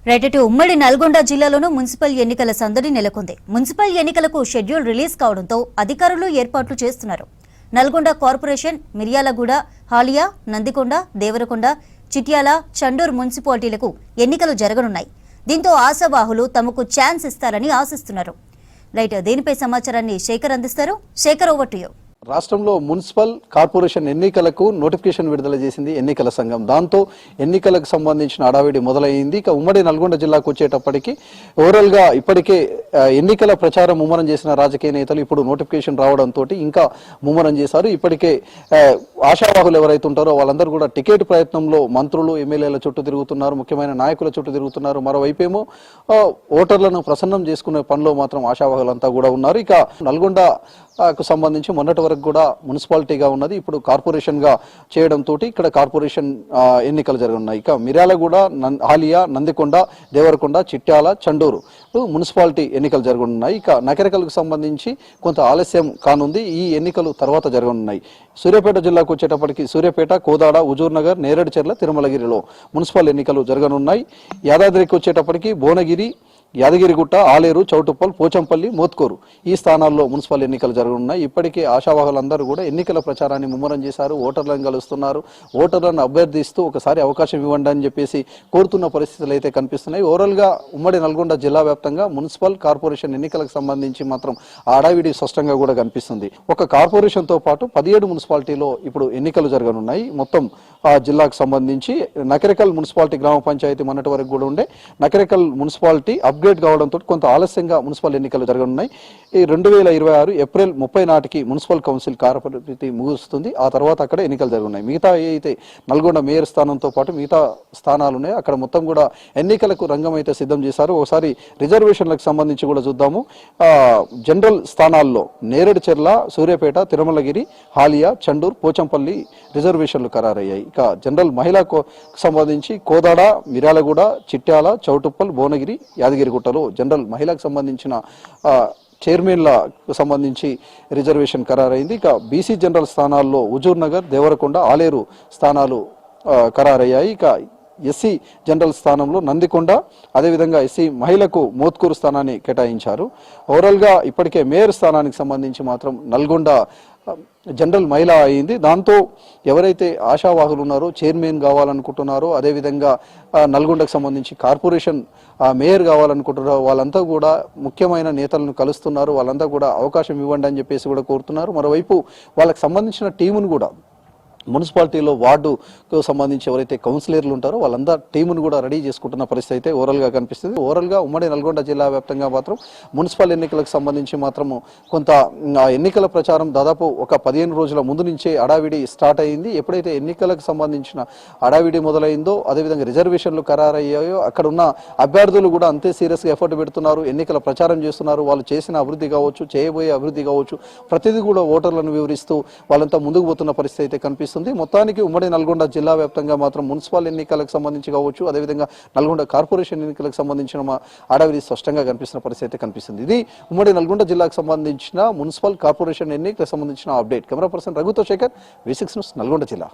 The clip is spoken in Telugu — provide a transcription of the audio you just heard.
రేటటి ఉమ్మడి నల్గొండ జిల్లాలోనూ మున్సిపల్ ఎన్నికల సందడి నెలకొంది. మున్సిపల్ ఎన్నికలకు షెడ్యూల్ రిలీజ్ కావడంతో అధికారులు ఏర్పాట్లు చేస్తున్నారు. నల్గొండ కార్పొరేషన్, మిర్యాలగూడ, హాలియా, నందికొండ, దేవరకొండ, చిట్యాల, చండూర్ మున్సిపాలిటీలకు ఎన్నికలు జరగనున్నాయి. దీంతో ఆశావాహులు తమకు ఛాన్స్ ఇస్తారని ఆశిస్తున్నారు. దీనిపై సమాచారాన్ని శేఖర్ అందిస్తారు. Shekhar, over to you. రాష్ట్రంలో మున్సిపల్ కార్పొరేషన్ ఎన్నికలకు నోటిఫికేషన్ విడుదల చేసింది ఎన్నికల సంఘం. దాంతో ఎన్నికలకు సంబంధించిన హడావిడి మొదలైంది. ఇక ఉమ్మడి నల్గొండ జిల్లాకు వచ్చేటప్పటికి ఓవరాల్ గా ఇప్పటికే ఎన్నికల ప్రచారం ముమ్మరం చేసిన రాజకీయ నేతలు ఇప్పుడు నోటిఫికేషన్ రావడంతో ఇంకా ముమ్మరం చేశారు. ఇప్పటికే ఆశావాహులు ఎవరైతే ఉంటారో వాళ్ళందరూ కూడా టికెట్ ప్రయత్నంలో మంత్రులు, ఎమ్మెల్యేల చుట్టూ తిరుగుతున్నారు, ముఖ్యమైన నాయకుల చుట్టూ తిరుగుతున్నారు. మరోవైపేమో ఓటర్లను ప్రసన్నం చేసుకునే పనిలో మాత్రం ఆశావాహులంతా కూడా ఉన్నారు. ఇక నల్గొండకు సంబంధించి మొన్నటి వరకు కూడా మున్సిపాలిటీగా ఉన్నది, ఇప్పుడు కార్పొరేషన్ గా చేయడంతో ఇక్కడ కార్పొరేషన్ ఎన్నికలు జరగనున్నాయి. ఇక మిర్యాలగూడ, హాలియా, నందికొండ, దేవరకొండ, చిట్యాల, చండూరు మున్సిపాలిటీ ఎన్నికలు జరగనున్నాయి. ఇక నకరికలకు సంబంధించి కొంత ఆలస్యం కానుంది. ఈ ఎన్నికలు తర్వాత జరగనున్నాయి. సూర్యాపేట జిల్లాకు వచ్చేటప్పటికి సూర్యాపేట, కోదాడ, హుజూర్ నగర్, నేరేడుచెర్ల, తిరుమలగిరిలో మున్సిపల్ ఎన్నికలు జరగనున్నాయి. యాదాద్రికి వచ్చేటప్పటికి భువనగిరి, యాదగిరిగుట్ట, ఆలేరు, చౌటుప్పల్, పోచంపల్లి, మోత్కూరు ఈ స్థానాల్లో మున్సిపల్ ఎన్నికలు జరగనున్నాయి. ఇప్పటికే ఆశావాహులందరూ కూడా ఎన్నికల ప్రచారాన్ని ముమ్మరం చేశారు. ఓటర్లను కలుస్తున్నారు. ఓటర్లను అభ్యర్థిస్తూ ఒకసారి అవకాశం ఇవ్వండి అని చెప్పేసి కోరుతున్న పరిస్థితులు అయితే కనిపిస్తున్నాయి. ఓవరాల్ గా ఉమ్మడి నల్గొండ జిల్లా వ్యాప్తంగా మున్సిపల్ కార్పొరేషన్ ఎన్నికలకు సంబంధించి మాత్రం ఆడావిడి స్పష్టంగా కూడా కనిపిస్తుంది. ఒక కార్పొరేషన్ తో పాటు 17 మున్సిపాలిటీలో ఇప్పుడు ఎన్నికలు జరగనున్నాయి. మొత్తం ఆ జిల్లాకు సంబంధించి నకరికల్ మున్సిపాలిటీ గ్రామ పంచాయతీ మొన్నటి వరకు కూడా ఉండే నకరికల్ మున్సిపాలిటీ అప్గ్రేడ్ కావడంతో కొంత ఆలస్యంగా మున్సిపల్ ఎన్నికలు జరగనున్నాయి. ఈ 2026 ఏప్రిల్ 30 నాటికి మున్సిపల్ కౌన్సిల్ కార్పొరేటీ ముగుస్తుంది. ఆ తర్వాత అక్కడ ఎన్నికలు జరగనున్నాయి. మిగతా అయితే నల్గొండ మేయర్ స్థానంతో పాటు మిగతా స్థానాలు ఉన్నాయి. అక్కడ మొత్తం కూడా ఎన్నికలకు రంగం అయితే సిద్ధం చేశారు. ఒకసారి రిజర్వేషన్లకు సంబంధించి కూడా చూద్దాము. జనరల్ స్థానాల్లో నేరేడుచెర్ల, సూర్యాపేట, తిరుమలగిరి, హాలియా, చండూర్, పోచంపల్లి రిజర్వేషన్లు ఖరారయ్యాయి. ఇక జనరల్ మహిళకు సంబంధించి కోదాడ, మిర్యాలగూడ, చిట్యాల, చౌటుప్పల్, భువనగిరి, యాదగిరిగుట్టలో జనరల్ మహిళకు సంబంధించిన చైర్మన్లకు సంబంధించి రిజర్వేషన్ ఖరారైంది. ఇక బీసీ జనరల్ స్థానాల్లో హుజూర్ నగర్, దేవరకొండ, ఆలేరు స్థానాలు ఖరారయ్యాయి. ఇక ఎస్సీ జనరల్ స్థానంలో నందికొండ, అదేవిధంగా ఎస్సీ మహిళకు మోత్కూరు స్థానాన్ని కేటాయించారు. ఓవరాల్ గా ఇప్పటికే మేయర్ స్థానానికి సంబంధించి మాత్రం నల్గొండ జనరల్ మహిళ అయింది. దాంతో ఎవరైతే ఆశావాహులు ఉన్నారో, చైర్మన్ కావాలనుకుంటున్నారో, అదేవిధంగా నల్గొండకు సంబంధించి కార్పొరేషన్ మేయర్ కావాలనుకుంటున్నారో వాళ్ళంతా కూడా ముఖ్యమైన నేతలను కలుస్తున్నారు. వాళ్ళంతా కూడా అవకాశం ఇవ్వండి అని చెప్పేసి కూడా కోరుతున్నారు. మరోవైపు వాళ్ళకి సంబంధించిన టీమును కూడా మున్సిపాలిటీలో వార్డుకు సంబంధించి ఎవరైతే కౌన్సిలర్లు ఉంటారో వాళ్ళందరూ టీమును కూడా రెడీ చేసుకుంటున్న పరిస్థితి అయితే ఓవరాల్గా కనిపిస్తుంది. ఓవరాల్గా ఉమ్మడి నల్గొండ జిల్లా వ్యాప్తంగా మాత్రం మున్సిపల్ ఎన్నికలకు సంబంధించి మాత్రము కొంత ఎన్నికల ప్రచారం దాదాపు ఒక 15 రోజుల ముందు నుంచే అడావిడి స్టార్ట్ అయింది. ఎప్పుడైతే ఎన్నికలకు సంబంధించిన అడావిడి మొదలైందో, అదేవిధంగా రిజర్వేషన్లు ఖరారయ్యాయో అక్కడ ఉన్న అభ్యర్థులు కూడా అంతే సీరియస్గా ఎఫర్ట్ పెడుతున్నారు. ఎన్నికల ప్రచారం చేస్తున్నారు. వాళ్ళు చేసిన అభివృద్ధి కావచ్చు, చేయబోయే అభివృద్ధి కావచ్చు, ప్రతిదీ కూడా ఓటర్లను వివరిస్తూ వాళ్ళంతా ముందుకు పోతున్న పరిస్థితి అయితే కనిపిస్తుంది. మొత్తానికి ఉమ్మడి నల్గొండ జిల్లా వ్యాప్తంగా మాత్రం మున్సిపల్ ఎన్నికలకు సంబంధించి కావచ్చు, అదేవిధంగా నల్గొండ కార్పొరేషన్ ఎన్నికలకు సంబంధించిన అడవిది స్పష్టంగా కనిపిస్తున్న పరిస్థితి కనిపిస్తుంది. ఇది ఉమ్మడి నల్గొండ జిల్లాకు సంబంధించిన మున్సిపల్ కార్పొరేషన్ ఎన్నికలకు సంబంధించిన అప్డేట్. కెమెరా పర్సన్ రఘుతో శేఖర్, V6 న్యూస్, నల్గొండ జిల్లా.